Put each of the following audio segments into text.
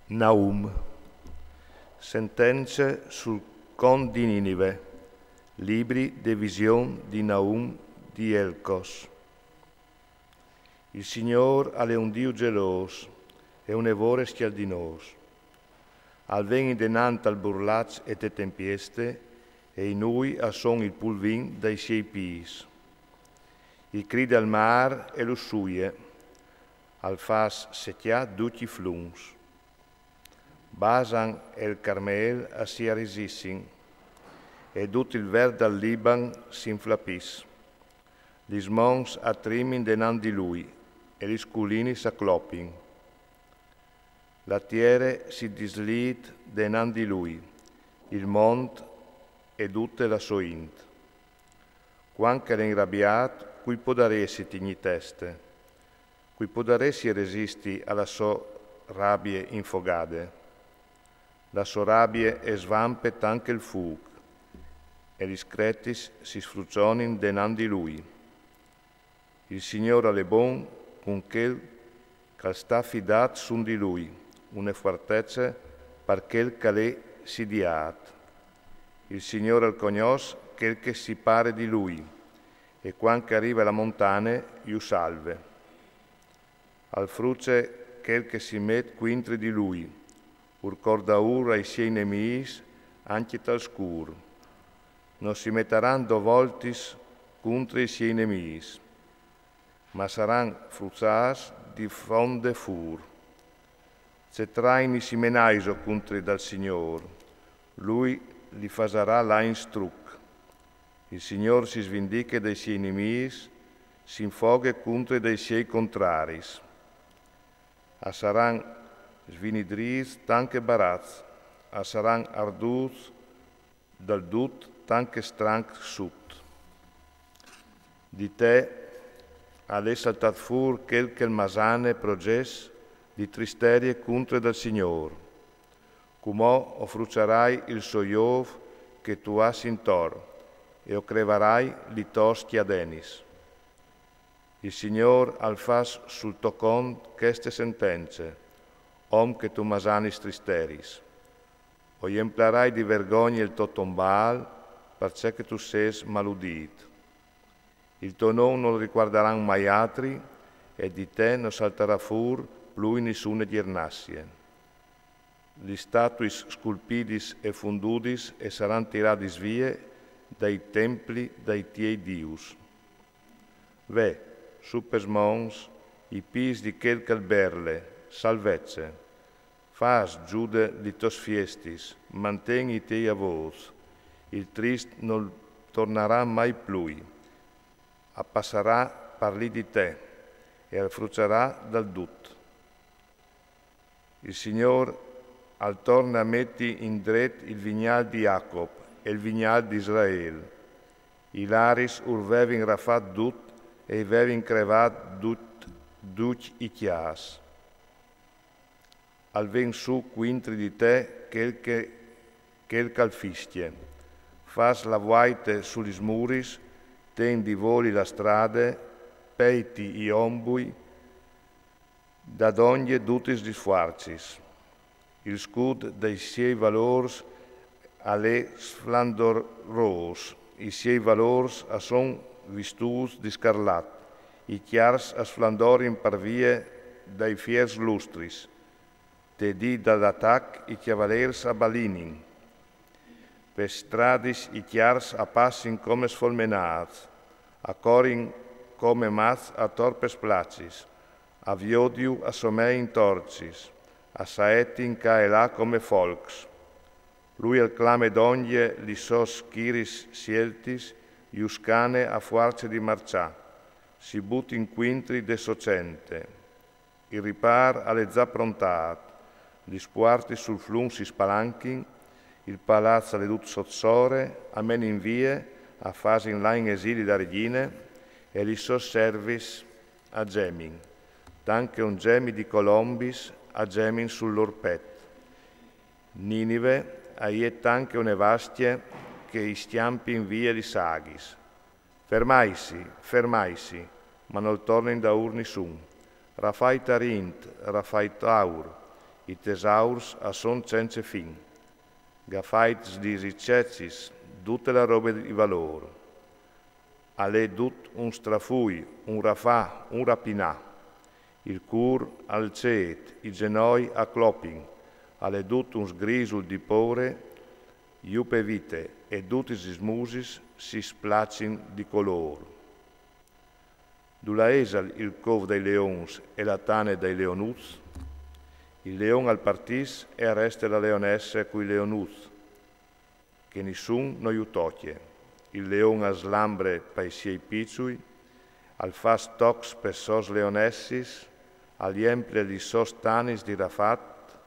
Naum. Sentenze sul con di Ninive. Libri de vision di Naum di Elcos. Il Signor è un Dio gelos e un evore schialdinos. Al veni denant al burlaz e te tempieste, e in lui a son il pulvin dai sei pis. Il cride al mar e lo suie, al fas setia duci fluns. Basan el Carmel a si arisissin, e tutto il verde al Liban s'inflapis. Lis mons attrimin denan di lui, e gli sculini s'acclopin. La tiere si dislid denan di lui, il mont e tutte la soint. Quanche era inrabbiat, cui podaresi tigni teste, cui podaresi resisti alla so rabbie infogade. La sua rabbia è svampe tanche il fug, e gli scretis si sfrucionin denan di lui. Il Signore è bon con quel che sta fidat sun di lui, una fortezza per quel che le si diat. Il Signore il cognos quel che si pare di lui, e quando arriva la montane, iu salve. Al fruce quel che si met quintri di lui, urcorda ur ai suoi nemici, anche tal scur. Non si metteranno dovoltis contro i suoi nemici, ma saranno fruzzas di fonde fur. Se traini si menaiso contro dal Signor, lui li fasarà là in struc. Il Signor si svindica dai suoi nemici, si infoga contro dei suoi contraris. A saran svinidris tanche baraz, a saran ardus dal dut tanche stranc sut. Di te alle saltat fur quel che il masane proges di tristerie contro dal Signor. Cumò offrucerai il soiov che tu has intor, e ocrevarai li tos chiadenis. Il Signor al fas sul tocon queste sentenze, om che tu masanis tristeris. O emplerai di vergogna il tuo tombal, perché che tu ses maludit. Il tuo nome non lo riguarderanno mai altri, e di te non salterà fur plui nessuna dirnassie. Gli statuis sculpidis e fundudis e saranno tirati vie dai templi dai tiei dius. Ve, suppes mons, i pis di quel calberle, salvezze. Fas, Giude, di tos fiestis, mantenghi te a vos. Il trist non tornerà mai plui. Appasserà parli di te, e affrucerà dal dut. Il Signor al torna a metti in dret il vignal di Jacob e il vignal di Israel. I laris urvevin rafat dut, e i vevin crevat duc i chias. Al ven su quintri di te quel calfistie. Fas la vuaite sugli smuris, ten di voli la strade, peiti i ombui, da ogni dutis disfarcis. Il scud dei suoi valors alle sflandoros, i suoi valors a son vistus di scarlat, i chiars a sflandorin per vie dai fiers lustris, te di dall'attac i cavalers a balinin, per stradis i chiars a passin come sfolmenats, a corin come maz a torpes placis, a viodiu a somein torcis, a saetin ca e là come folks. Lui al clame d'oglie li sos chiris sieltis, iuscane a fuarce di marcià, si but in quintri de socente. Il ripar alle zapprontat, gli spuarti sul flun si spalanchin, il palazzo alle dut sozzore, a men in vie, a fasin là in esili da regine, e li sos servis a gemin, tanche un gemi di colombis a gemin sul lor pet. Ninive aiet anche une vastie che i stiampi in via di saghis. Fermaisi, ma non tornin da ur nissun. Rafai tarint, rafai taur, i tesaurs a son senza fin, gafait di ricecis, tutte la robe di valore, alle tut un strafui, un rafà, un rapinà, il cur al ceet, i genoi a clopin, alle tut un sgrisul di pore, iupe vite, e tutti i smusis si splacin di color. Dula esal il cov dei leons e la tane dei leonuz, il leon al partis e arresta la leonessa cui leonuz, che nessun non iutocchie. Il leon a slambre per i siei picciui, al fas tox per sos leonessis, agli emple di sos tanis di rafat,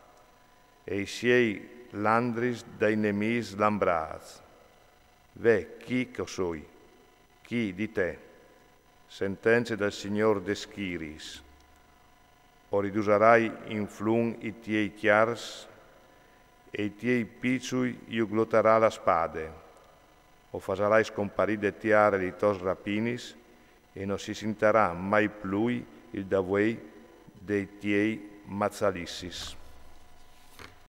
e i siei landris dai nemis lambraz. Ve, chi cosoi? Chi di te? Sentenze del Signor deschiris. O ridusarai in flun i tiei chiars, e i tiei picciui iu glotterà la spade, o fasarai scomparire tiare li tos rapinis, e non si sentirà mai più il davei dei tiei mazzalissis.